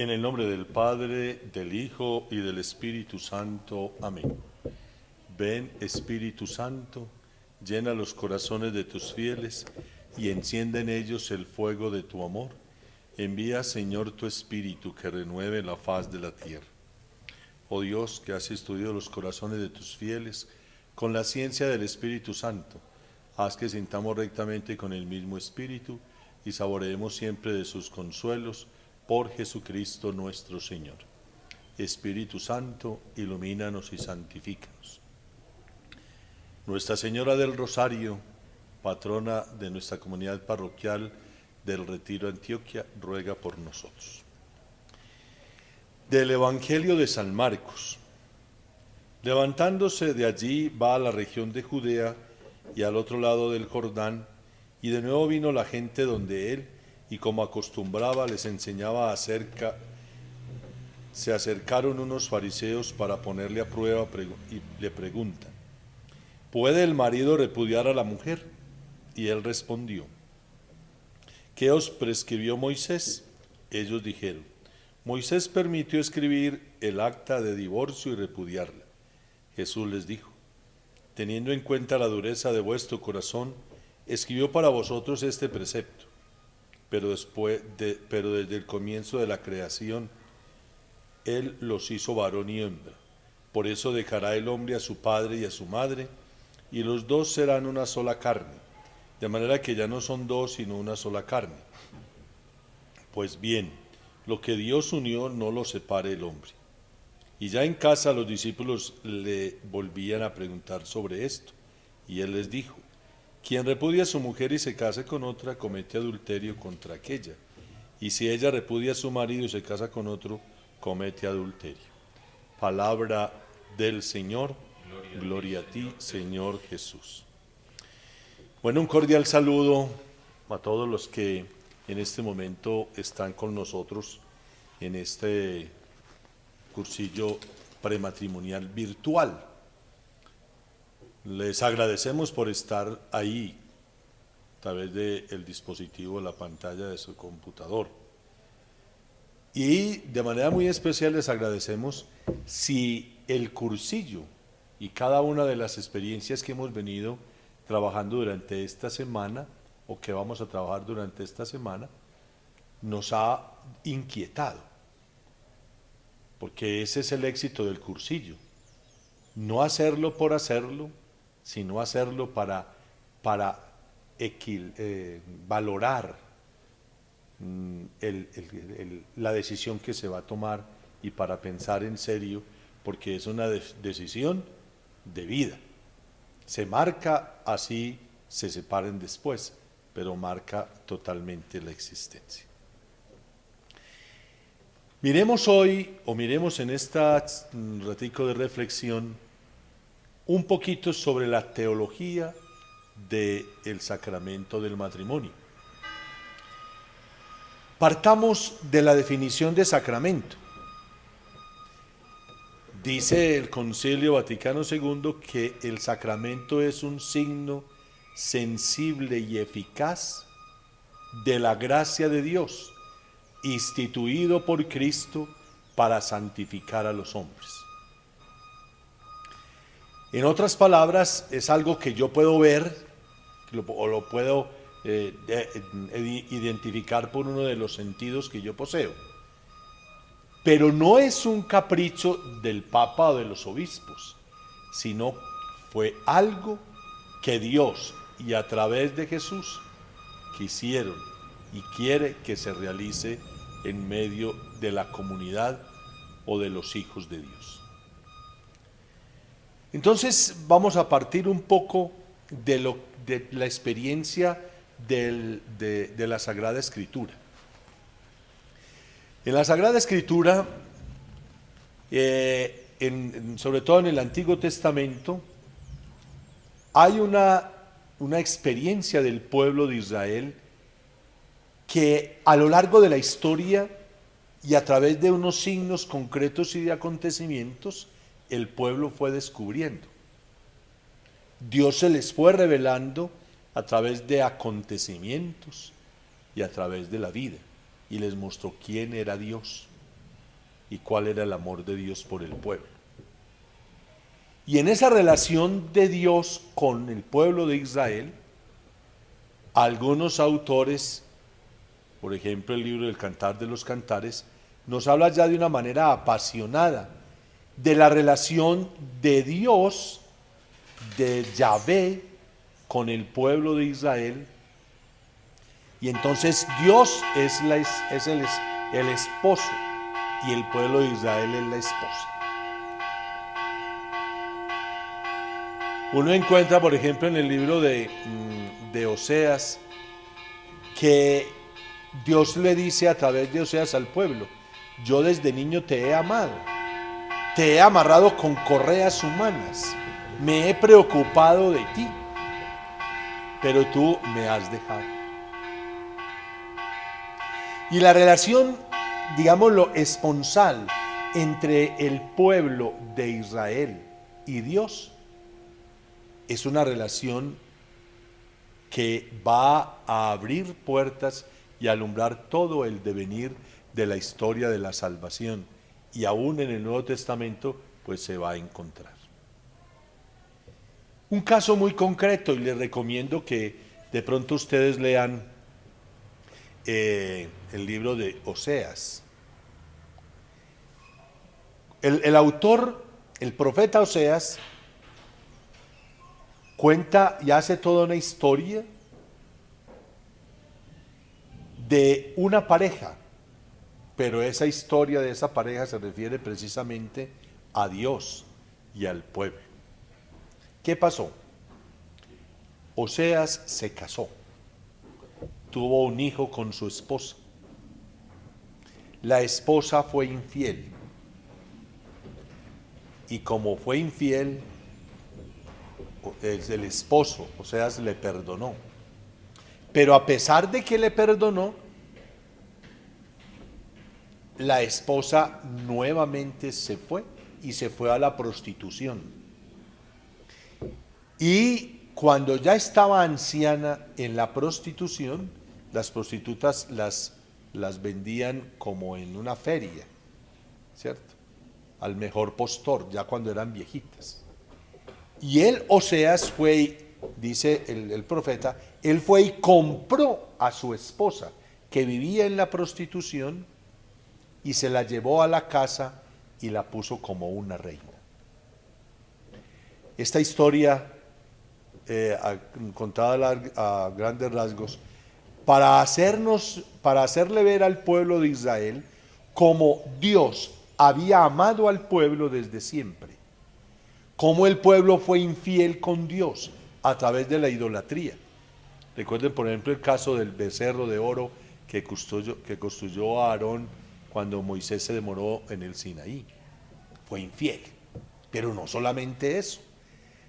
En el nombre del Padre, del Hijo y del Espíritu Santo. Amén. Ven, Espíritu Santo, llena los corazones de tus fieles y enciende en ellos el fuego de tu amor. Envía, Señor, tu Espíritu que renueve la faz de la tierra. Oh Dios, que has estudiado los corazones de tus fieles con la ciencia del Espíritu Santo, haz que sintamos rectamente con el mismo Espíritu y saboreemos siempre de sus consuelos por Jesucristo nuestro Señor. Espíritu Santo, ilumínanos y santifícanos. Nuestra Señora del Rosario, patrona de nuestra comunidad parroquial del Retiro Antioquia, ruega por nosotros. Del Evangelio de San Marcos. Levantándose de allí va a la región de Judea y al otro lado del Jordán, y de nuevo vino la gente donde él, y como acostumbraba les enseñaba acerca. Se acercaron unos fariseos para ponerle a prueba y le preguntan: ¿puede el marido repudiar a la mujer? Y él respondió: ¿qué os prescribió Moisés? Ellos dijeron: Moisés permitió escribir el acta de divorcio y repudiarla. Jesús les dijo: teniendo en cuenta la dureza de vuestro corazón, escribió para vosotros este precepto. Pero desde el comienzo de la creación, Él los hizo varón y hembra. Por eso dejará el hombre a su padre y a su madre, y los dos serán una sola carne. De manera que ya no son dos, sino una sola carne. Pues bien, lo que Dios unió no lo separe el hombre. Y ya en casa los discípulos le volvían a preguntar sobre esto. Y Él les dijo: quien repudia a su mujer y se case con otra, comete adulterio contra aquella. Y si ella repudia a su marido y se casa con otro, comete adulterio. Palabra del Señor. Gloria a ti, Señor Jesús. Bueno, un cordial saludo a todos los que en este momento están con nosotros en este cursillo prematrimonial virtual. Les agradecemos por estar ahí a través del dispositivo, la pantalla de su computador. Y de manera muy especial les agradecemos si el cursillo y cada una de las experiencias que hemos venido trabajando durante esta semana o que vamos a trabajar durante esta semana nos ha inquietado. Porque ese es el éxito del cursillo. No hacerlo por hacerlo, sino hacerlo para valorar la decisión que se va a tomar y para pensar en serio, porque es una decisión de vida. Se marca, así se separen después, pero marca totalmente la existencia. Miremos hoy, o miremos en este ratico de reflexión, un poquito sobre la teología del sacramento del matrimonio. Partamos de la definición de sacramento. Dice el Concilio Vaticano II que el sacramento es un signo sensible y eficaz de la gracia de Dios, instituido por Cristo para santificar a los hombres. En otras palabras, es algo que yo puedo ver o lo puedo identificar por uno de los sentidos que yo poseo. Pero no es un capricho del Papa o de los obispos, sino fue algo que Dios y a través de Jesús quisieron y quiere que se realice en medio de la comunidad o de los hijos de Dios. Entonces vamos a partir un poco de la experiencia de la Sagrada Escritura. En la Sagrada Escritura, sobre todo en el Antiguo Testamento, hay una experiencia del pueblo de Israel que a lo largo de la historia y a través de unos signos concretos y de acontecimientos, el pueblo fue descubriendo. Dios se les fue revelando a través de acontecimientos y a través de la vida, y les mostró quién era Dios. y cuál era el amor de Dios por el pueblo. Y en esa relación de Dios con el pueblo de Israel, algunos autores, por ejemplo el libro del Cantar de los Cantares, nos habla ya de una manera apasionada de la relación de Dios, de Yahvé, con el pueblo de Israel. Y entonces Dios es el esposo y el pueblo de Israel es la esposa. Uno encuentra, por ejemplo, en el libro de Oseas, que Dios le dice a través de Oseas al pueblo: yo desde niño te he amado, te he amarrado con correas humanas, me he preocupado de ti, pero tú me has dejado. Y la relación, digámoslo, esponsal entre el pueblo de Israel y Dios es una relación que va a abrir puertas y alumbrar todo el devenir de la historia de la salvación, y aún en el Nuevo Testamento pues se va a encontrar. Un caso muy concreto, y les recomiendo que de pronto ustedes lean el libro de Oseas. El autor, el profeta Oseas, cuenta y hace toda una historia de una pareja, pero esa historia de esa pareja se refiere precisamente a Dios y al pueblo. ¿Qué pasó? Oseas se casó, tuvo un hijo con su esposa. La esposa fue infiel, y como fue infiel, el esposo, Oseas, le perdonó. Pero a pesar de que le perdonó, la esposa nuevamente se fue y se fue a la prostitución. Y cuando ya estaba anciana en la prostitución, las prostitutas las vendían como en una feria, ¿cierto? Al mejor postor, ya cuando eran viejitas. Y él, Oseas, fue, dice el profeta, él fue y compró a su esposa, que vivía en la prostitución, y se la llevó a la casa y la puso como una reina. Esta historia, contada a grandes rasgos, para hacerle ver al pueblo de Israel cómo Dios había amado al pueblo desde siempre, cómo el pueblo fue infiel con Dios a través de la idolatría. Recuerden, por ejemplo, el caso del becerro de oro que construyó Aarón cuando Moisés se demoró en el Sinaí. Fue infiel. Pero no solamente eso,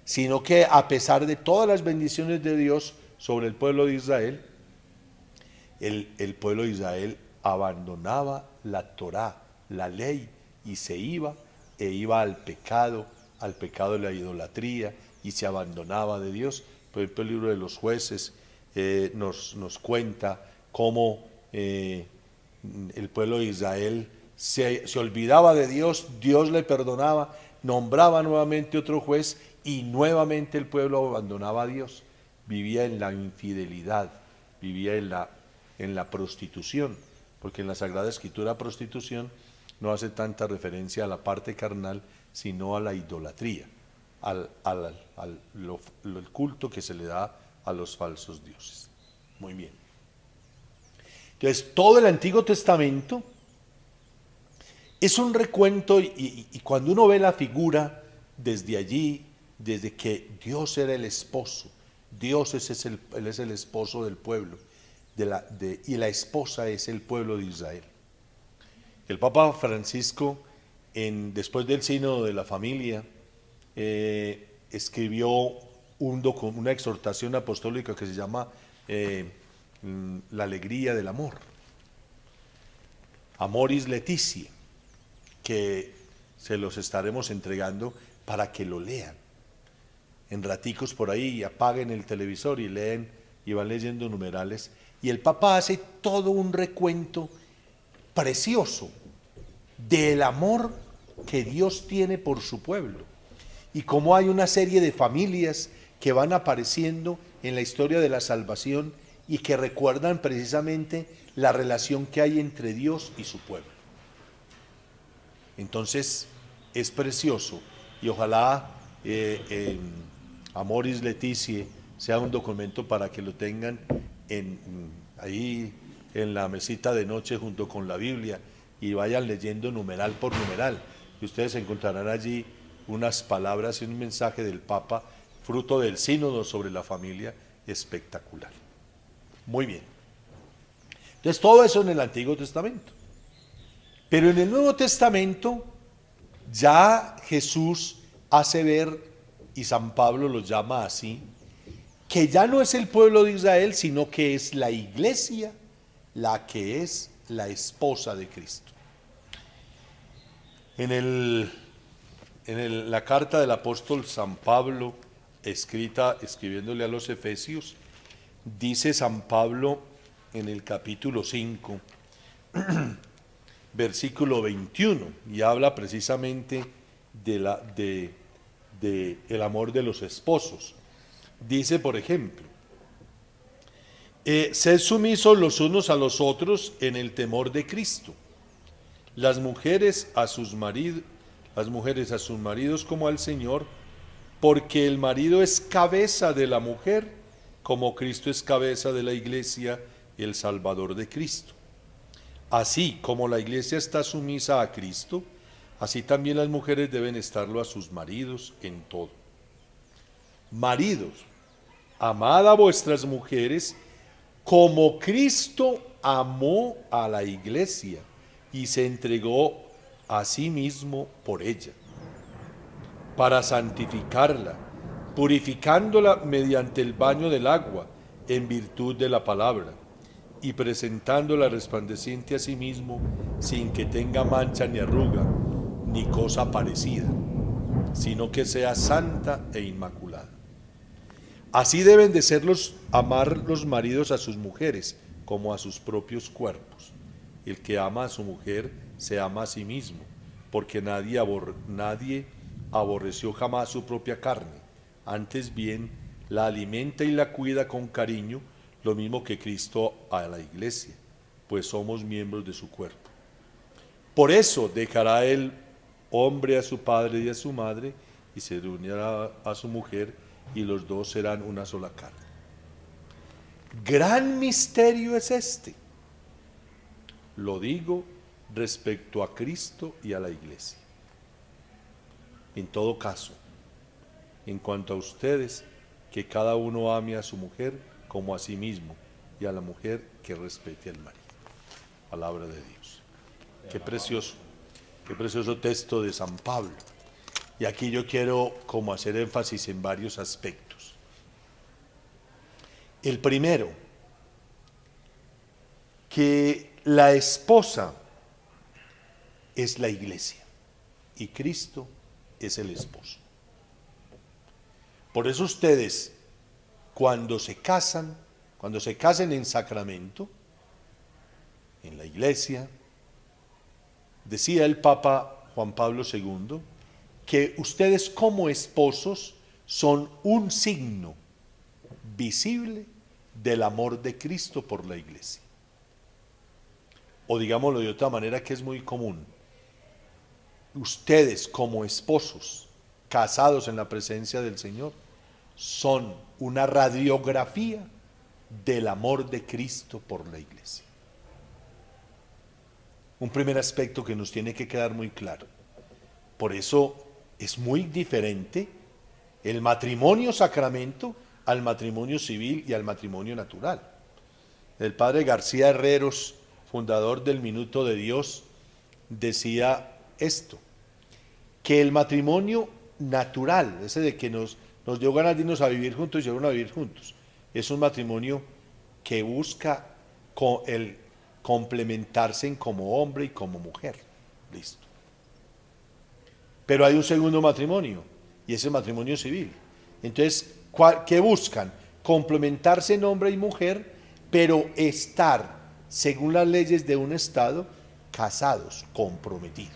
sino que a pesar de todas las bendiciones de Dios sobre el pueblo de Israel, el pueblo de Israel abandonaba la Torá, la ley, y se iba al pecado de la idolatría, y se abandonaba de Dios. Por ejemplo, el libro de los Jueces nos cuenta cómo el pueblo de Israel se olvidaba de Dios, Dios le perdonaba, nombraba nuevamente otro juez, y nuevamente el pueblo abandonaba a Dios, vivía en la infidelidad, vivía en la prostitución, porque en la Sagrada Escritura prostitución no hace tanta referencia a la parte carnal, sino a la idolatría, al culto que se le da a los falsos dioses. Muy bien. Entonces, todo el Antiguo Testamento es un recuento, y cuando uno ve la figura desde allí, desde que Dios era el esposo, Dios Él es el esposo del pueblo, y la esposa es el pueblo de Israel. El Papa Francisco, después del Sínodo de la Familia, escribió una exhortación apostólica que se llama La alegría del amor, Amoris Laetitia, que se los estaremos entregando para que lo lean en raticos por ahí, y apaguen el televisor y leen y van leyendo numerales. Y el Papa hace todo un recuento precioso del amor que Dios tiene por su pueblo y cómo hay una serie de familias que van apareciendo en la historia de la salvación y que recuerdan precisamente la relación que hay entre Dios y su pueblo. Entonces es precioso y ojalá Amoris Laetitia sea un documento para que lo tengan ahí en la mesita de noche junto con la Biblia y vayan leyendo numeral por numeral. Y ustedes encontrarán allí unas palabras y un mensaje del Papa, fruto del sínodo sobre la familia, espectacular. Muy bien. Entonces todo eso en el Antiguo Testamento. Pero en el Nuevo Testamento ya Jesús hace ver, y San Pablo lo llama así, que ya no es el pueblo de Israel, sino que es la iglesia la que es la esposa de Cristo. La carta del apóstol San Pablo, escribiéndole a los Efesios, dice San Pablo en el capítulo 5, versículo 21, y habla precisamente de el amor de los esposos. Dice, por ejemplo, sed sumisos los unos a los otros en el temor de Cristo. Las mujeres a sus maridos como al Señor, porque el marido es cabeza de la mujer, como Cristo es cabeza de la iglesia, el Salvador de Cristo. Así como la iglesia está sumisa a Cristo, así también las mujeres deben estarlo a sus maridos en todo. Maridos, amad a vuestras mujeres como Cristo amó a la iglesia y se entregó a sí mismo por ella, para santificarla, purificándola mediante el baño del agua, en virtud de la palabra, y presentándola resplandeciente a sí mismo, sin que tenga mancha ni arruga, ni cosa parecida, sino que sea santa e inmaculada. Así deben de amar los maridos a sus mujeres, como a sus propios cuerpos. El que ama a su mujer, se ama a sí mismo, porque nadie aborreció jamás su propia carne, antes bien la alimenta y la cuida con cariño, lo mismo que Cristo a la iglesia, pues somos miembros de su cuerpo. Por eso dejará el hombre a su padre y a su madre, y se unirá a su mujer, y los dos serán una sola carne. Gran misterio es este. Lo digo respecto a Cristo y a la iglesia. En todo caso, en cuanto a ustedes, que cada uno ame a su mujer como a sí mismo, y a la mujer que respete al marido. Palabra de Dios. Qué precioso texto de San Pablo. Y aquí yo quiero como hacer énfasis en varios aspectos. El primero, que la esposa es la iglesia y Cristo es el esposo. Por eso ustedes, cuando se casen en sacramento, en la iglesia, decía el Papa Juan Pablo II, que ustedes como esposos son un signo visible del amor de Cristo por la iglesia. O digámoslo de otra manera que es muy común, ustedes como esposos casados en la presencia del Señor son una radiografía del amor de Cristo por la iglesia. Un primer aspecto que nos tiene que quedar muy claro. Por eso es muy diferente el matrimonio sacramento al matrimonio civil y al matrimonio natural. El padre García Herreros, fundador del Minuto de Dios, decía esto, que el matrimonio natural, ese de que nos dio ganas de irnos a vivir juntos y llegaron a vivir juntos, es un matrimonio que busca el complementarse como hombre y como mujer. Listo. Pero hay un segundo matrimonio, y ese matrimonio civil. Entonces, ¿qué buscan? Complementarse en hombre y mujer, pero estar, según las leyes de un Estado, casados, comprometidos.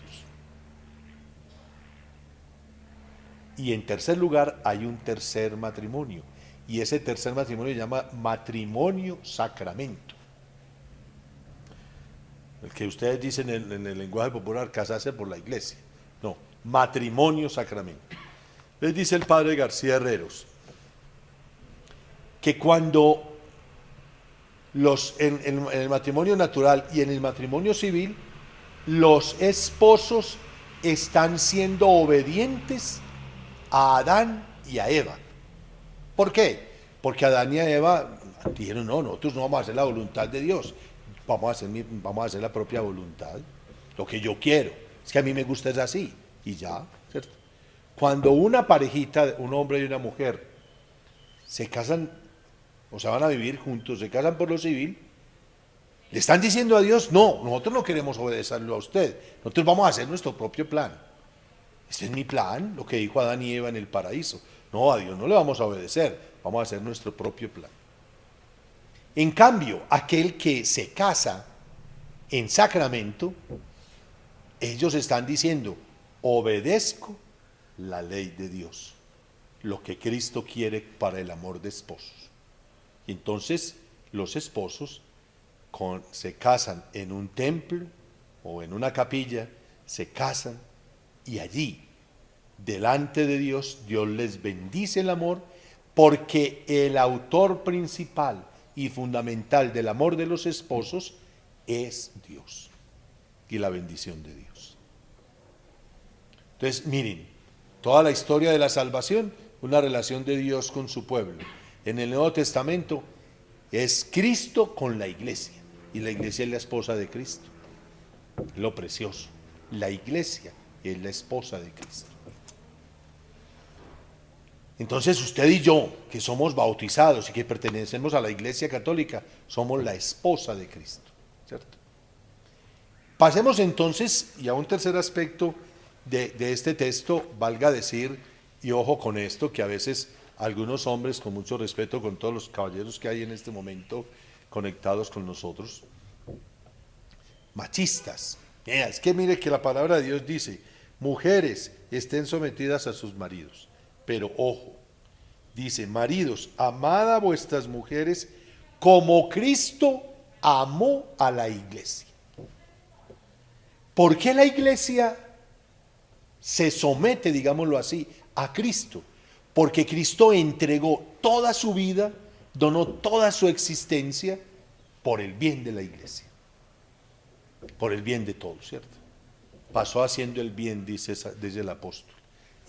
Y en tercer lugar hay un tercer matrimonio, y ese tercer matrimonio se llama matrimonio sacramento. El que ustedes dicen en el lenguaje popular, casarse por la iglesia. No, matrimonio sacramento. Les dice el padre García Herreros que cuando en el matrimonio natural y en el matrimonio civil, los esposos están siendo obedientes a Adán y a Eva. ¿Por qué? Porque Adán y Eva dijeron, no, nosotros no vamos a hacer la voluntad de Dios, vamos a hacer la propia voluntad, lo que yo quiero, es que a mí me gusta es así, y ya, ¿cierto? Cuando una parejita, un hombre y una mujer, se casan, o sea, van a vivir juntos, se casan por lo civil, le están diciendo a Dios, no, nosotros no queremos obedecerlo a usted, nosotros vamos a hacer nuestro propio plan. Este es mi plan, lo que dijo Adán y Eva en el paraíso. No, a Dios no le vamos a obedecer, vamos a hacer nuestro propio plan. En cambio, aquel que se casa en sacramento, ellos están diciendo, obedezco la ley de Dios, lo que Cristo quiere para el amor de esposos. Y entonces los esposos se casan en un templo o en una capilla, se casan y allí, delante de Dios, Dios les bendice el amor, porque el autor principal y fundamental del amor de los esposos es Dios y la bendición de Dios. Entonces, miren, toda la historia de la salvación, una relación de Dios con su pueblo. En el Nuevo Testamento es Cristo con la iglesia, y la iglesia es la esposa de Cristo. Lo precioso, la iglesia es la esposa de Cristo. Entonces usted y yo, que somos bautizados y que pertenecemos a la Iglesia Católica, somos la esposa de Cristo, ¿cierto? Pasemos entonces, y a un tercer aspecto de este texto, valga decir, y ojo con esto, que a veces algunos hombres, con mucho respeto con todos los caballeros que hay en este momento conectados con nosotros, machistas. Es que mire que la palabra de Dios dice, mujeres estén sometidas a sus maridos. Pero ojo, dice, maridos, amad a vuestras mujeres como Cristo amó a la iglesia. ¿Por qué la iglesia se somete, digámoslo así, a Cristo? Porque Cristo entregó toda su vida, donó toda su existencia por el bien de la iglesia, por el bien de todos, ¿cierto? Pasó haciendo el bien, dice el apóstol,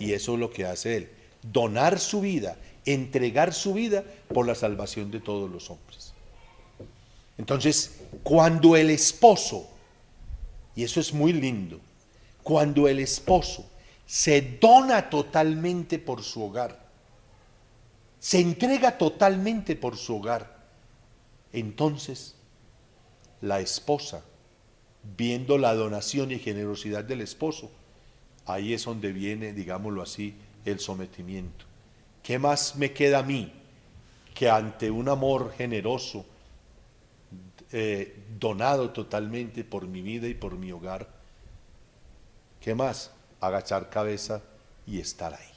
y eso es lo que hace él. Donar su vida, entregar su vida por la salvación de todos los hombres. Entonces, cuando el esposo, y eso es muy lindo, cuando el esposo se dona totalmente por su hogar, se entrega totalmente por su hogar, entonces la esposa, viendo la donación y generosidad del esposo, ahí es donde viene, digámoslo así, el sometimiento. ¿Qué más me queda a mí que ante un amor generoso, donado totalmente por mi vida y por mi hogar, qué más? Agachar cabeza y estar ahí.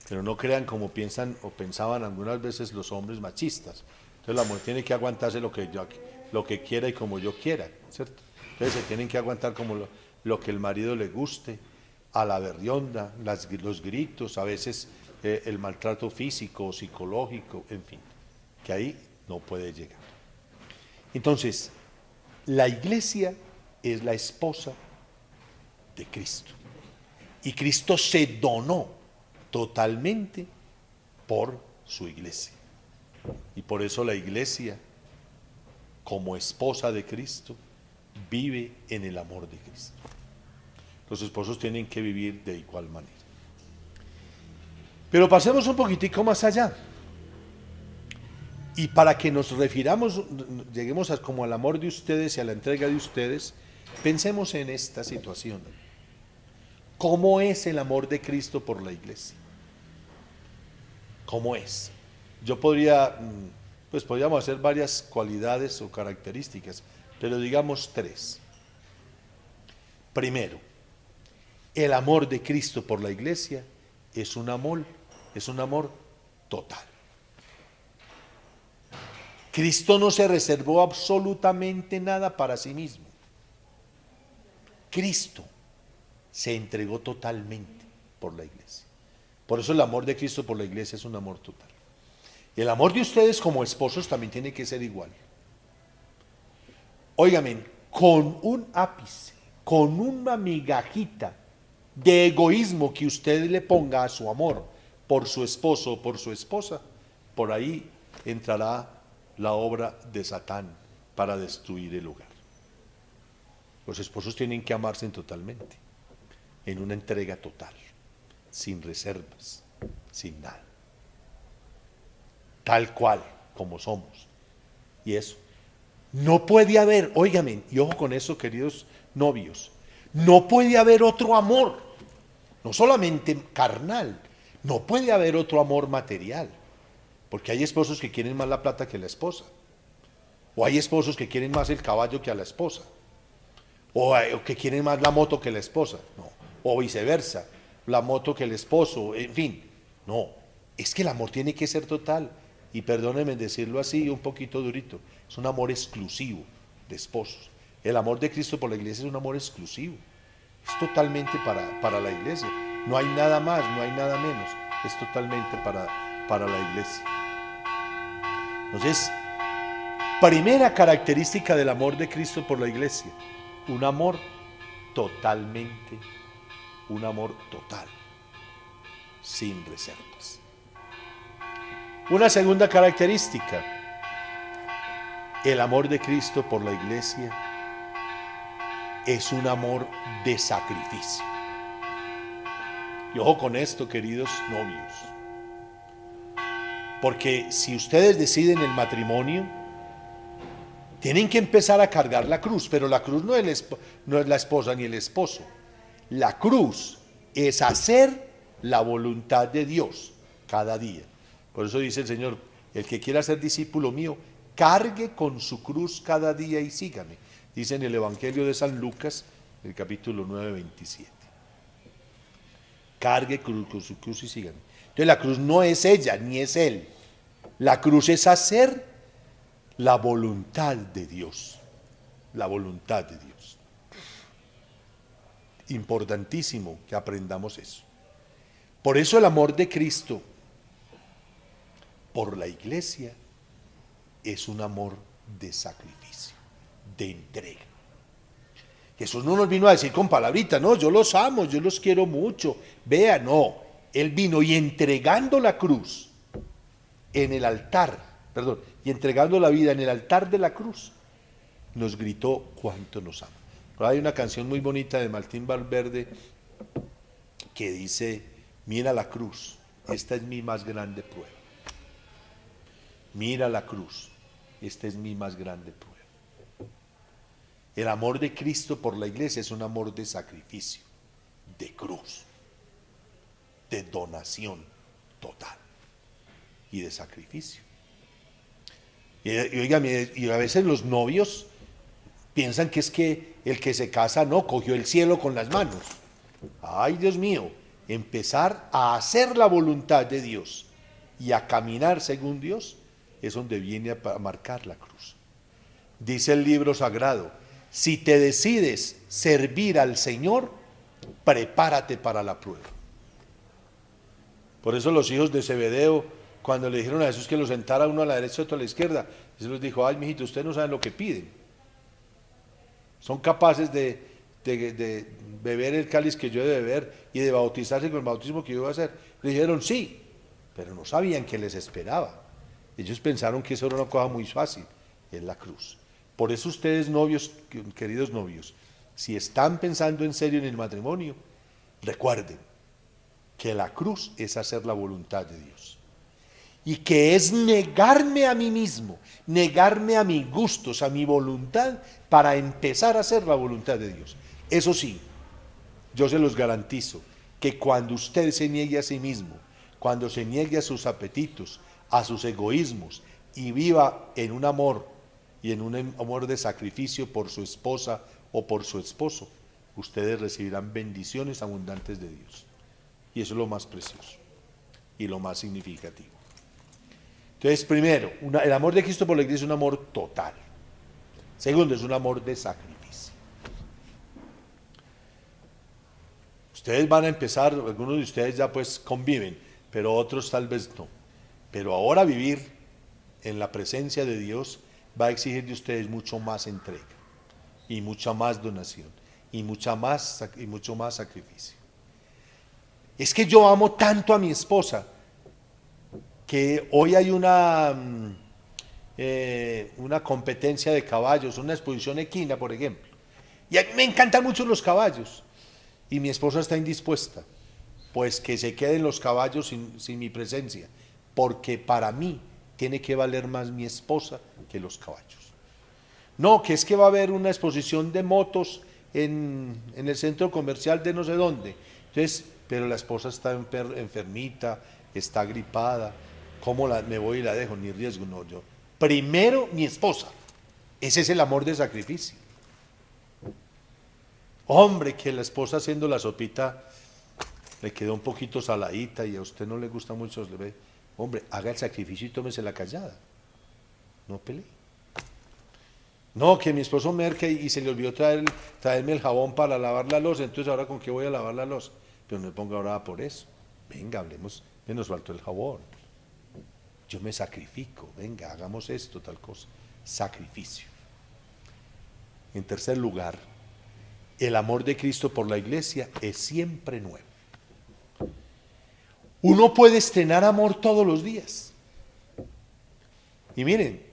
Pero no crean como piensan o pensaban algunas veces los hombres machistas. Entonces la mujer tiene que aguantarse lo que quiera y como yo quiera, ¿cierto? Entonces se tienen que aguantar como lo que el marido le guste, a la berrionda, los gritos, a veces el maltrato físico, psicológico, en fin, que ahí no puede llegar. Entonces, la iglesia es la esposa de Cristo. Y Cristo se donó totalmente por su iglesia. Y por eso la iglesia, como esposa de Cristo, vive en el amor de Cristo. Los esposos tienen que vivir de igual manera. Pero pasemos un poquitico más allá. Y para que nos refiramos, lleguemos como al amor de ustedes y a la entrega de ustedes, pensemos en esta situación. ¿Cómo es el amor de Cristo por la iglesia? ¿Cómo es? Yo podríamos hacer varias cualidades o características, pero digamos tres. Primero, el amor de Cristo por la iglesia es un amor total. Cristo no se reservó absolutamente nada para sí mismo. Cristo se entregó totalmente por la iglesia. Por eso el amor de Cristo por la iglesia es un amor total. El amor de ustedes como esposos también tiene que ser igual. Óigame, con un ápice, con una migajita de egoísmo que usted le ponga a su amor por su esposo o por su esposa, por ahí entrará la obra de Satán para destruir el hogar. Los esposos tienen que amarse totalmente, en una entrega total, sin reservas, sin nada. Tal cual como somos. Y eso. No puede haber, óigame, y ojo con eso, queridos novios, no puede haber otro amor, no solamente carnal, no puede haber otro amor material, porque hay esposos que quieren más la plata que la esposa, o hay esposos que quieren más el caballo que a la esposa, o que quieren más la moto que la esposa, no, o viceversa, la moto que el esposo, en fin, no, es que el amor tiene que ser total, y perdónenme decirlo así, un poquito durito, es un amor exclusivo de esposos. El amor de Cristo por la iglesia es un amor exclusivo, es totalmente para la iglesia, no hay nada más, no hay nada menos, es totalmente para la iglesia. Entonces, primera característica del amor de Cristo por la iglesia, un amor totalmente, un amor total, sin reservas. Una segunda característica, el amor de Cristo por la iglesia es un amor de sacrificio. Y ojo con esto, queridos novios, porque si ustedes deciden el matrimonio, tienen que empezar a cargar la cruz, pero la cruz no es la esposa ni el esposo. La cruz es hacer la voluntad de Dios cada día. Por eso dice el Señor, el que quiera ser discípulo mío, cargue con su cruz cada día y sígame. Dice en el Evangelio de San Lucas, el capítulo 9, 27. Cargue con su cruz y sígame. Entonces la cruz no es ella, ni es él. La cruz es hacer la voluntad de Dios. La voluntad de Dios. Importantísimo que aprendamos eso. Por eso el amor de Cristo por la iglesia es un amor de sacrificio, de entrega. Jesús no nos vino a decir con palabritas, no, yo los amo, yo los quiero mucho. Vea, no, Él vino y entregando la cruz en el altar, y entregando la vida en el altar de la cruz, nos gritó cuánto nos ama. Pero hay una canción muy bonita de Martín Valverde que dice, mira la cruz, esta es mi más grande prueba. Mira la cruz, esta es mi más grande prueba. El amor de Cristo por la iglesia es un amor de sacrificio, de cruz, de donación total y de sacrificio. Y a veces los novios piensan que es que el que se casa no, cogió el cielo con las manos. Ay, Dios mío, empezar a hacer la voluntad de Dios y a caminar según Dios es donde viene a marcar la cruz. Dice el libro sagrado, si te decides servir al Señor, prepárate para la prueba. Por eso los hijos de Zebedeo, cuando le dijeron a Jesús que lo sentara uno a la derecha y otro a la izquierda, Jesús les dijo, ay, mijito, ustedes no saben lo que piden. Son capaces de beber el cáliz que yo he de beber y de bautizarse con el bautismo que yo voy a hacer. Le dijeron sí, pero no sabían qué les esperaba. Ellos pensaron que eso era una cosa muy fácil, es la cruz. Por eso ustedes novios, queridos novios, si están pensando en serio en el matrimonio, recuerden que la cruz es hacer la voluntad de Dios. Y que es negarme a mí mismo, negarme a mis gustos, a mi voluntad, para empezar a hacer la voluntad de Dios. Eso sí, yo se los garantizo, que cuando usted se niegue a sí mismo, cuando se niegue a sus apetitos, a sus egoísmos, y viva en un amor, y en un amor de sacrificio por su esposa o por su esposo, ustedes recibirán bendiciones abundantes de Dios. Y eso es lo más precioso y lo más significativo. Entonces, primero, el amor de Cristo por la iglesia es un amor total. Segundo, es un amor de sacrificio. Ustedes van a empezar, algunos de ustedes ya pues conviven, pero otros tal vez no. Pero ahora vivir en la presencia de Dios va a exigir de ustedes mucho más entrega y mucha más donación y mucho más sacrificio. Es que yo amo tanto a mi esposa que hoy hay una competencia de caballos, una exposición equina, por ejemplo. Y a mí me encantan mucho los caballos. Y mi esposa está indispuesta. Pues que se queden los caballos sin mi presencia. Porque para mí tiene que valer más mi esposa que los caballos. No, que es que va a haber una exposición de motos en el centro comercial de no sé dónde. Entonces, pero la esposa está enfermita, está gripada. ¿Cómo me voy y la dejo? Ni riesgo, no, yo. Primero mi esposa. Ese es el amor de sacrificio. Hombre, que la esposa haciendo la sopita le quedó un poquito saladita y a usted no le gusta mucho, hombre, haga el sacrificio y tómese la callada. No pelee. No, que mi esposo merca y se le olvidó traerme el jabón para lavar la loza, entonces ahora con qué voy a lavar la loza. Pero no me ponga ahora por eso. Venga, hablemos, menos faltó el jabón. Yo me sacrifico, venga, hagamos esto, tal cosa. Sacrificio. En tercer lugar, el amor de Cristo por la iglesia es siempre nuevo. Uno puede estrenar amor todos los días. Y miren,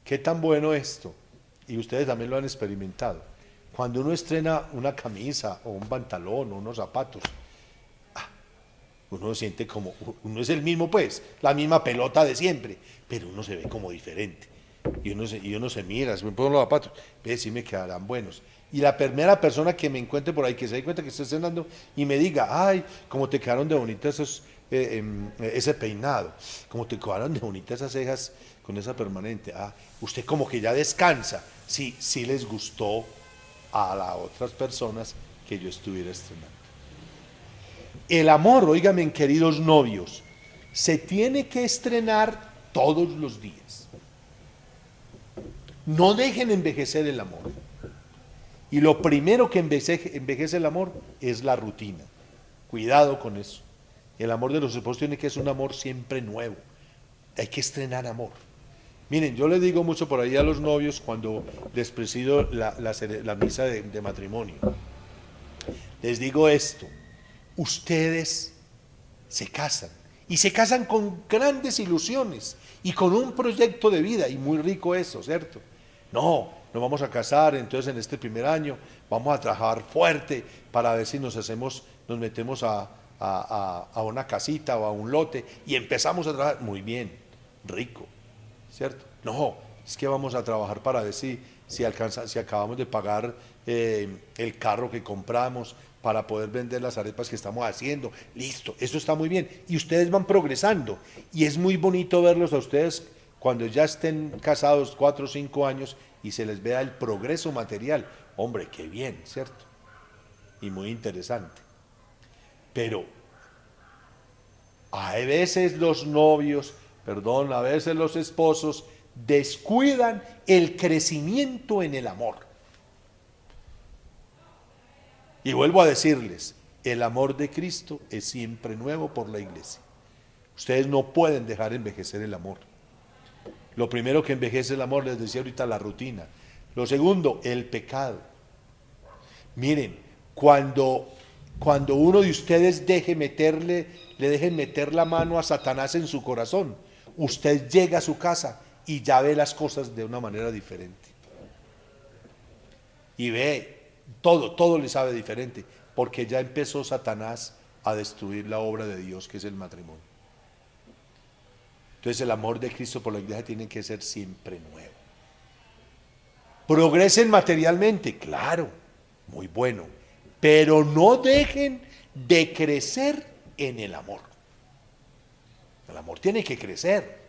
qué tan bueno esto, y ustedes también lo han experimentado. Cuando uno estrena una camisa o un pantalón o unos zapatos, uno siente como, uno es el mismo pues, la misma pelota de siempre, pero uno se ve como diferente. Y uno se mira, se me ponen los zapatos, ve si me quedarán buenos. Y la primera persona que me encuentre por ahí, que se dé cuenta que estoy estrenando y me diga, ay, cómo te quedaron de bonitas ese peinado, cómo te quedaron de bonitas esas cejas con esa permanente. Usted como que ya descansa. Sí, sí les gustó a las otras personas que yo estuviera estrenando. El amor, óigame, queridos novios, se tiene que estrenar todos los días. No dejen envejecer el amor. Y lo primero que envejece el amor es la rutina. Cuidado con eso. El amor de los esposos tiene que ser un amor siempre nuevo. Hay que estrenar amor. Miren, yo les digo mucho por ahí a los novios cuando les presido la misa de matrimonio. Les digo esto. Ustedes se casan y se casan con grandes ilusiones y con un proyecto de vida, y muy rico eso, ¿cierto? No, nos vamos a casar, entonces en este primer año vamos a trabajar fuerte para ver si nos metemos a una casita o a un lote y empezamos a trabajar. Muy bien, rico, ¿cierto? No, es que vamos a trabajar para ver si acabamos de pagar el carro que compramos para poder vender las arepas que estamos haciendo. Listo, eso está muy bien. Y ustedes van progresando. Y es muy bonito verlos a ustedes cuando ya estén casados 4 o 5 años y se les vea el progreso material. Hombre, qué bien, ¿cierto? Y muy interesante. Pero a veces los novios, a veces los esposos descuidan el crecimiento en el amor. Y vuelvo a decirles, el amor de Cristo es siempre nuevo por la iglesia. Ustedes no pueden dejar envejecer el amor. Lo primero que envejece el amor, les decía ahorita, la rutina. Lo segundo, el pecado. Miren, cuando uno de ustedes le dejen meter la mano a Satanás en su corazón, usted llega a su casa y ya ve las cosas de una manera diferente. Y ve, todo le sabe diferente, porque ya empezó Satanás a destruir la obra de Dios, que es el matrimonio. Entonces el amor de Cristo por la iglesia tiene que ser siempre nuevo. Progresen materialmente, claro, muy bueno, pero no dejen de crecer en el amor. El amor tiene que crecer.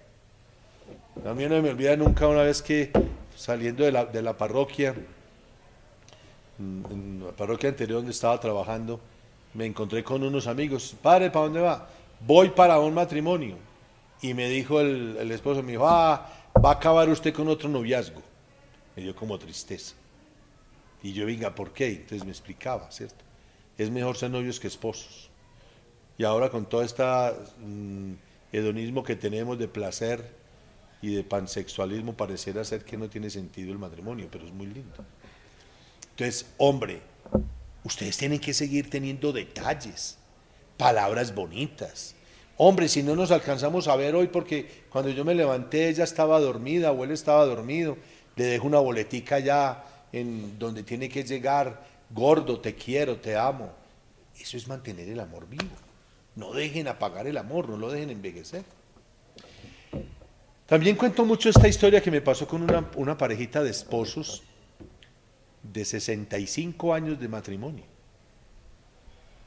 A mí no me olvida nunca una vez que saliendo de la parroquia, la parroquia anterior donde estaba trabajando, me encontré con unos amigos. Padre, ¿para dónde va? Voy para un matrimonio. Y me dijo el esposo, me dijo, va a acabar usted con otro noviazgo. Me dio como tristeza. Y yo, venga, ¿por qué? Entonces me explicaba, ¿cierto? Es mejor ser novios que esposos. Y ahora con todo este hedonismo que tenemos de placer y de pansexualismo, pareciera ser que no tiene sentido el matrimonio, pero es muy lindo. Entonces, hombre, ustedes tienen que seguir teniendo detalles, palabras bonitas. Hombre, si no nos alcanzamos a ver hoy, porque cuando yo me levanté ella estaba dormida o él estaba dormido, le dejo una boletica ya en donde tiene que llegar, gordo, te quiero, te amo. Eso es mantener el amor vivo. No dejen apagar el amor, no lo dejen envejecer. También cuento mucho esta historia que me pasó con una parejita de esposos de 65 años de matrimonio.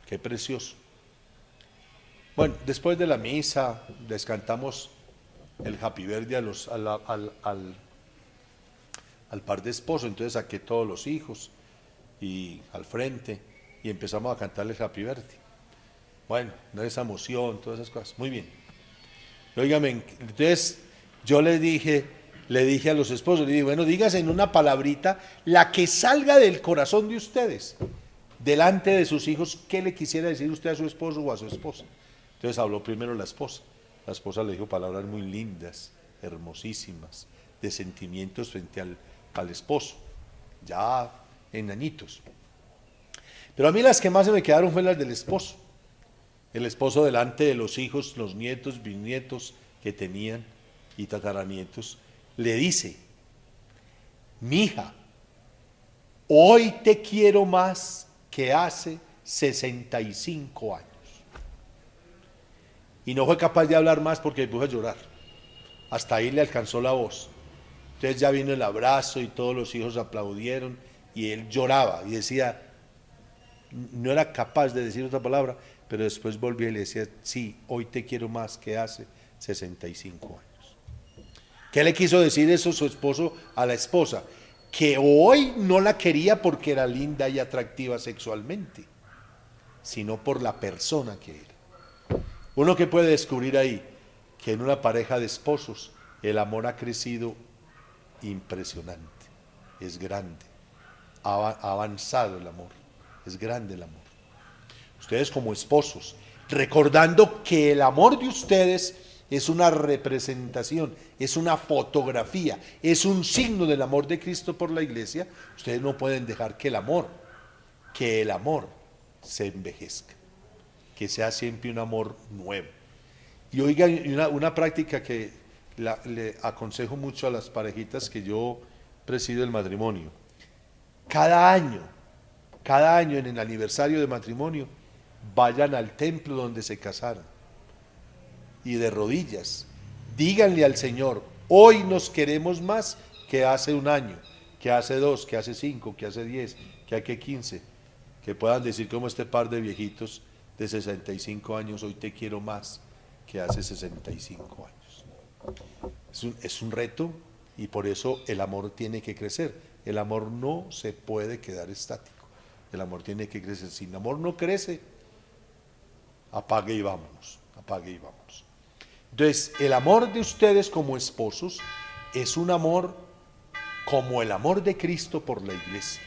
Qué precioso. Bueno, después de la misa, les cantamos el Happy Birthday al par de esposos, entonces saqué todos los hijos y al frente y empezamos a cantarles Happy Birthday. Bueno, esa emoción, todas esas cosas. Muy bien. Óigame, entonces yo le dije a los esposos, le dije, bueno, dígase en una palabrita la que salga del corazón de ustedes, delante de sus hijos, ¿qué le quisiera decir usted a su esposo o a su esposa? Entonces habló primero la esposa. La esposa le dijo palabras muy lindas, hermosísimas, de sentimientos frente al esposo, ya en añitos. Pero a mí las que más se me quedaron fueron las del esposo. El esposo delante de los hijos, los nietos, bisnietos que tenían y tataranietos, le dice, mija, hoy te quiero más que hace 65 años. Y no fue capaz de hablar más porque puso a llorar. Hasta ahí le alcanzó la voz. Entonces ya vino el abrazo y todos los hijos aplaudieron y él lloraba y decía, no era capaz de decir otra palabra, pero después volvió y le decía, sí, hoy te quiero más que hace 65 años. ¿Qué le quiso decir eso su esposo a la esposa? Que hoy no la quería porque era linda y atractiva sexualmente, sino por la persona que era. Uno que puede descubrir ahí, que en una pareja de esposos el amor ha crecido impresionante, es grande, ha avanzado el amor, es grande el amor. Ustedes como esposos, recordando que el amor de ustedes es una representación, es una fotografía, es un signo del amor de Cristo por la iglesia, ustedes no pueden dejar que el amor se envejezca, que sea siempre un amor nuevo. Y oigan, una práctica que le aconsejo mucho a las parejitas que yo presido el matrimonio. Cada año en el aniversario de matrimonio, vayan al templo donde se casaron y de rodillas, díganle al Señor, hoy nos queremos más que hace un año, que hace 2, que hace 5, que hace 10, que hace 15, que puedan decir como este par de viejitos de 65 años, hoy te quiero más que hace 65 años. Es un reto y por eso el amor tiene que crecer. El amor no se puede quedar estático. El amor tiene que crecer. Si el amor no crece, apague y vámonos, apague y vámonos. Entonces, el amor de ustedes como esposos es un amor como el amor de Cristo por la iglesia.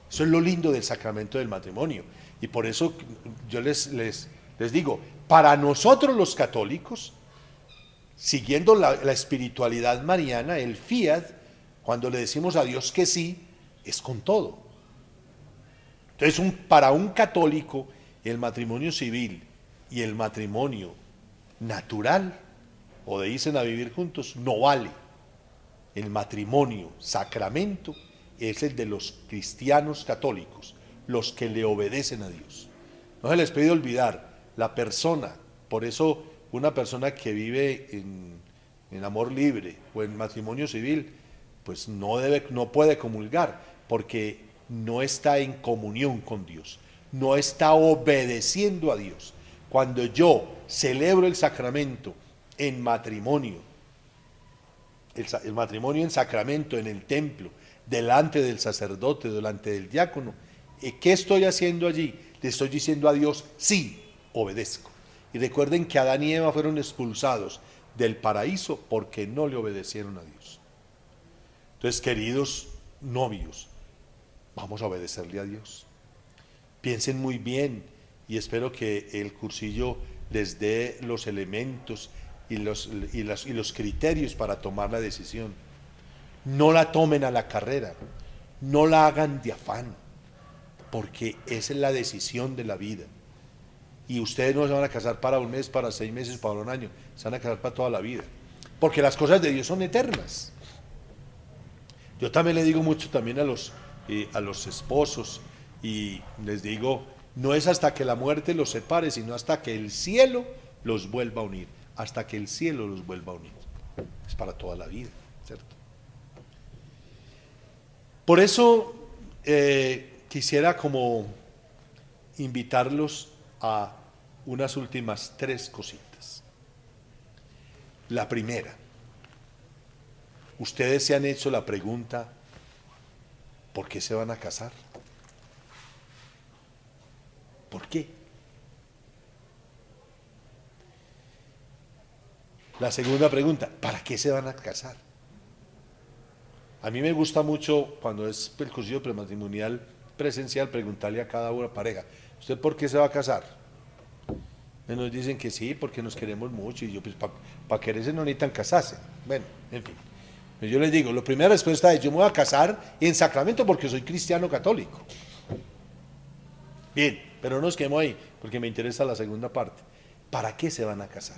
Eso es lo lindo del sacramento del matrimonio. Y por eso yo les digo, para nosotros los católicos, siguiendo la espiritualidad mariana, el fiat, cuando le decimos a Dios que sí, es con todo. Entonces, para un católico, el matrimonio civil y el matrimonio natural, o de irse a vivir juntos, no vale. El matrimonio sacramento es el de los cristianos católicos, los que le obedecen a Dios. No se les puede olvidar, la persona, por eso una persona que vive en amor libre o en matrimonio civil, pues no puede comulgar, porque no está en comunión con Dios, no está obedeciendo a Dios. Cuando yo celebro el sacramento en matrimonio, el matrimonio en sacramento, en el templo, delante del sacerdote, delante del diácono. ¿Qué estoy haciendo allí? Le estoy diciendo a Dios, sí, obedezco. Y recuerden que Adán y Eva fueron expulsados del paraíso porque no le obedecieron a Dios. Entonces, queridos novios, vamos a obedecerle a Dios. Piensen muy bien y espero que el cursillo les dé los elementos y los criterios para tomar la decisión. No la tomen a la carrera, no la hagan de afán, porque esa es la decisión de la vida. Y ustedes no se van a casar para un mes, para 6 meses, para un año, se van a casar para toda la vida, porque las cosas de Dios son eternas. Yo también le digo mucho también a los esposos, y les digo, no es hasta que la muerte los separe, sino hasta que el cielo los vuelva a unir, hasta que el cielo los vuelva a unir. Es para toda la vida, ¿cierto? Por eso quisiera como invitarlos a unas últimas 3 cositas. La primera, ustedes se han hecho la pregunta, ¿por qué se van a casar? ¿Por qué? La segunda pregunta, ¿para qué se van a casar? A mí me gusta mucho, cuando es el cursillo prematrimonial presencial, preguntarle a cada una pareja, ¿usted por qué se va a casar? Y nos dicen que sí, porque nos queremos mucho, y yo, pues, para quererse no necesitan casarse. Bueno, en fin. Yo les digo, la primera respuesta es, yo me voy a casar en sacramento porque soy cristiano católico. Bien, pero no nos quedemos ahí, porque me interesa la segunda parte. ¿Para qué se van a casar?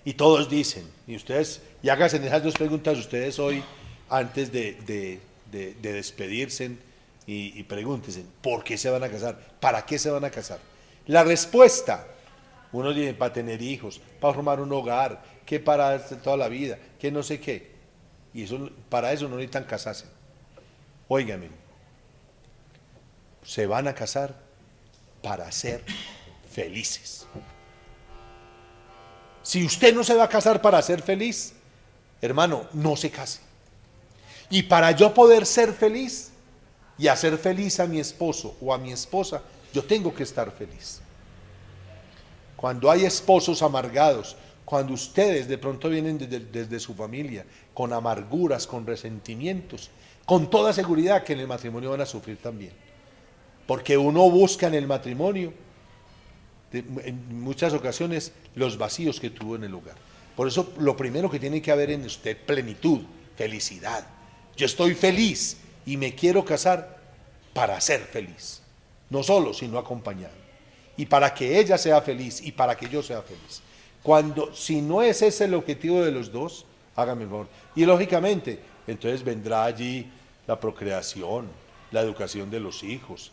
Y todos dicen, y ustedes, y háganse esas 2 preguntas ustedes hoy, antes de despedirse, y pregúntense, ¿por qué se van a casar? ¿Para qué se van a casar? La respuesta, unos dicen, para tener hijos, para formar un hogar, que para toda la vida, que no sé qué. Y eso, para eso no necesitan casarse. Óigame, se van a casar para ser felices. Si usted no se va a casar para ser feliz, hermano, no se case. Y para yo poder ser feliz y hacer feliz a mi esposo o a mi esposa, yo tengo que estar feliz. Cuando hay esposos amargados, cuando ustedes de pronto vienen desde su familia con amarguras, con resentimientos, con toda seguridad que en el matrimonio van a sufrir también. Porque uno busca en el matrimonio, en muchas ocasiones, los vacíos que tuvo en el hogar. Por eso lo primero que tiene que haber en usted, plenitud, felicidad. Yo estoy feliz y me quiero casar para ser feliz. No solo, sino acompañado. Y para que ella sea feliz y para que yo sea feliz. Si no es ese el objetivo de los dos, hágame el favor. Y lógicamente, entonces vendrá allí la procreación, la educación de los hijos,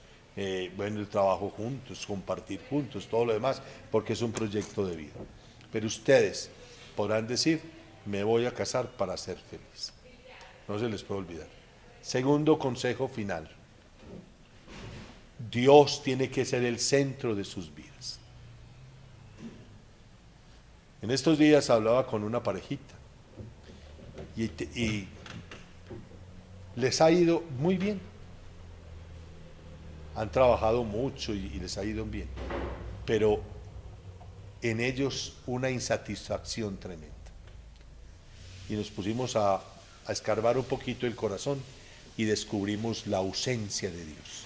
bueno, el trabajo juntos, compartir juntos, todo lo demás, porque es un proyecto de vida. Pero ustedes podrán decir, me voy a casar para ser feliz. No se les puede olvidar. Segundo consejo final. Dios tiene que ser el centro de sus vidas. En estos días hablaba con una parejita y les ha ido muy bien. Han trabajado mucho y les ha ido bien, pero en ellos una insatisfacción tremenda. Y nos pusimos a escarbar un poquito el corazón y descubrimos la ausencia de Dios.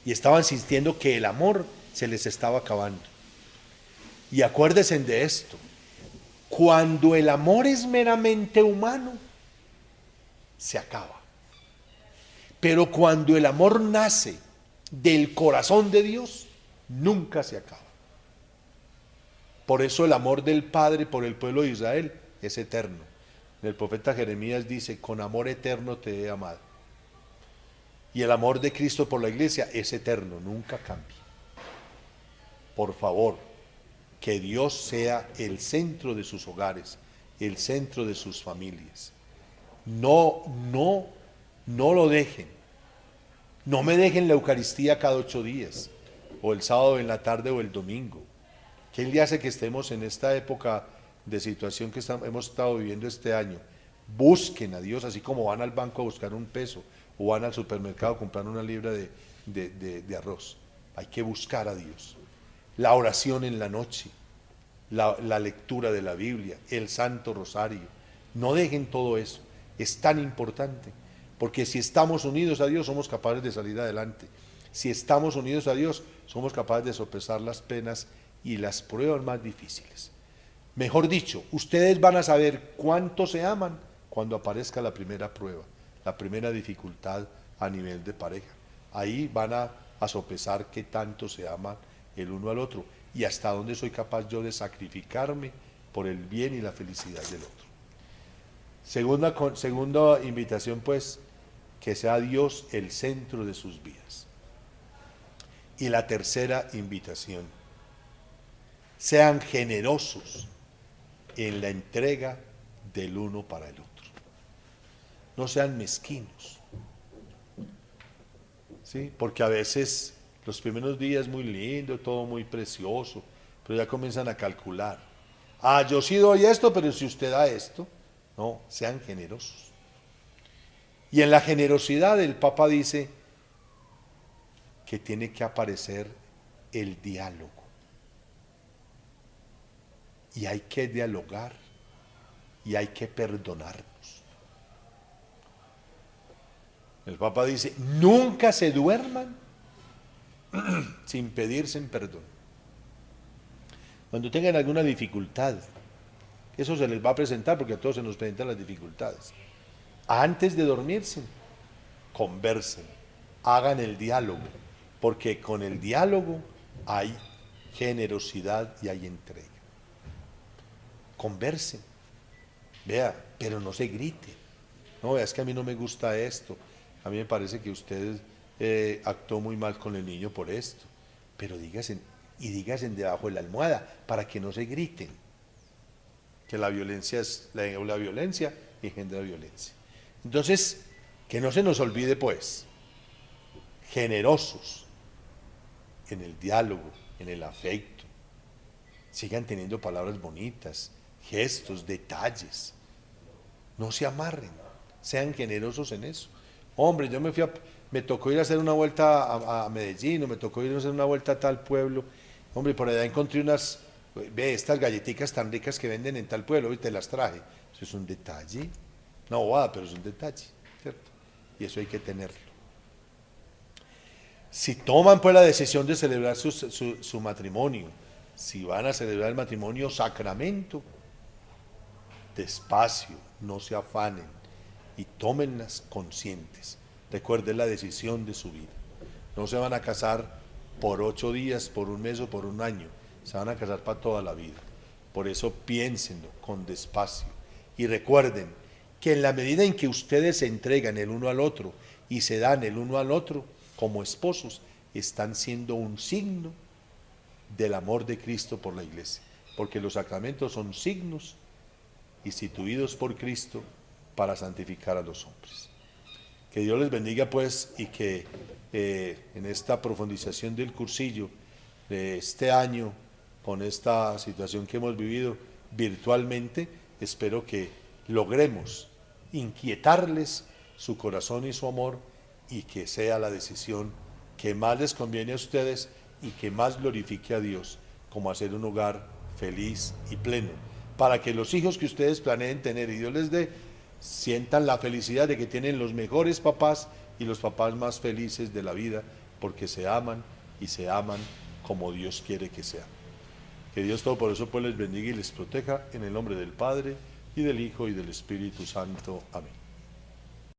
Y estaban sintiendo que el amor se les estaba acabando. Y acuérdense de esto, cuando el amor es meramente humano, se acaba. Pero cuando el amor nace del corazón de Dios, nunca se acaba. Por eso el amor del Padre por el pueblo de Israel es eterno. El profeta Jeremías dice, con amor eterno te he amado. Y el amor de Cristo por la iglesia es eterno, nunca cambia. Por favor, que Dios sea el centro de sus hogares, el centro de sus familias. No lo dejen. No me dejen la Eucaristía cada 8 días, o el sábado en la tarde o el domingo. ¿Quién le hace que estemos en esta época de situación que hemos estado viviendo este año, busquen a Dios, así como van al banco a buscar un peso o van al supermercado a comprar una libra de arroz. Hay que buscar a Dios. La oración en la noche, la lectura de la Biblia, el Santo Rosario. No dejen todo eso. Es tan importante. Porque si estamos unidos a Dios, somos capaces de salir adelante. Si estamos unidos a Dios, somos capaces de sopesar las penas y las pruebas más difíciles. Mejor dicho, ustedes van a saber cuánto se aman cuando aparezca la primera prueba, la primera dificultad a nivel de pareja. Ahí van a sopesar qué tanto se aman el uno al otro y hasta dónde soy capaz yo de sacrificarme por el bien y la felicidad del otro. Segunda invitación, pues, que sea Dios el centro de sus vidas. Y la tercera invitación, sean generosos en la entrega del uno para el otro. No sean mezquinos, ¿sí? Porque a veces los primeros días muy lindo, todo muy precioso, pero ya comienzan a calcular. Ah, yo sí doy esto, pero si usted da esto. No, sean generosos. Y en la generosidad el Papa dice que tiene que aparecer el diálogo. Y hay que dialogar y hay que perdonarnos. El Papa dice, nunca se duerman sin pedirse en perdón. Cuando tengan alguna dificultad, eso se les va a presentar porque a todos se nos presentan las dificultades. Antes de dormirse, conversen, hagan el diálogo, porque con el diálogo hay generosidad y hay entrega. Conversen, vea, pero no se grite. No, es que a mí no me gusta esto, a mí me parece que usted actuó muy mal con el niño por esto, pero dígasen debajo de la almohada para que no se griten, que la violencia engendra violencia. Entonces, que no se nos olvide, pues, generosos en el diálogo, en el afecto, sigan teniendo palabras bonitas, gestos, detalles, no se amarren, sean generosos en eso. Hombre, me tocó ir a hacer una vuelta a Medellín, o me tocó ir a hacer una vuelta a tal pueblo. Hombre, por allá encontré estas galletitas tan ricas que venden en tal pueblo y te las traje. Eso es un detalle, una bobada, pero es un detalle, ¿cierto? Y eso hay que tenerlo. Si toman pues la decisión de celebrar su matrimonio, si van a celebrar el matrimonio sacramento, despacio, no se afanen y tómenlas conscientes. Recuerden la decisión de su vida. No se van a casar por 8 días, por un mes o por un año. Se van a casar para toda la vida. Por eso piénsenlo con despacio. Y recuerden que en la medida en que ustedes se entregan el uno al otro y se dan el uno al otro como esposos, están siendo un signo del amor de Cristo por la iglesia. Porque los sacramentos son signos instituidos por Cristo para santificar a los hombres. Que Dios les bendiga pues y que en esta profundización del cursillo de este año, con esta situación que hemos vivido virtualmente, espero que logremos inquietarles su corazón y su amor y que sea la decisión que más les conviene a ustedes y que más glorifique a Dios, como hacer un hogar feliz y pleno, para que los hijos que ustedes planeen tener y Dios les dé, sientan la felicidad de que tienen los mejores papás y los papás más felices de la vida, porque se aman y se aman como Dios quiere que sean. Que Dios Todopoderoso pues les bendiga y les proteja en el nombre del Padre y del Hijo y del Espíritu Santo. Amén.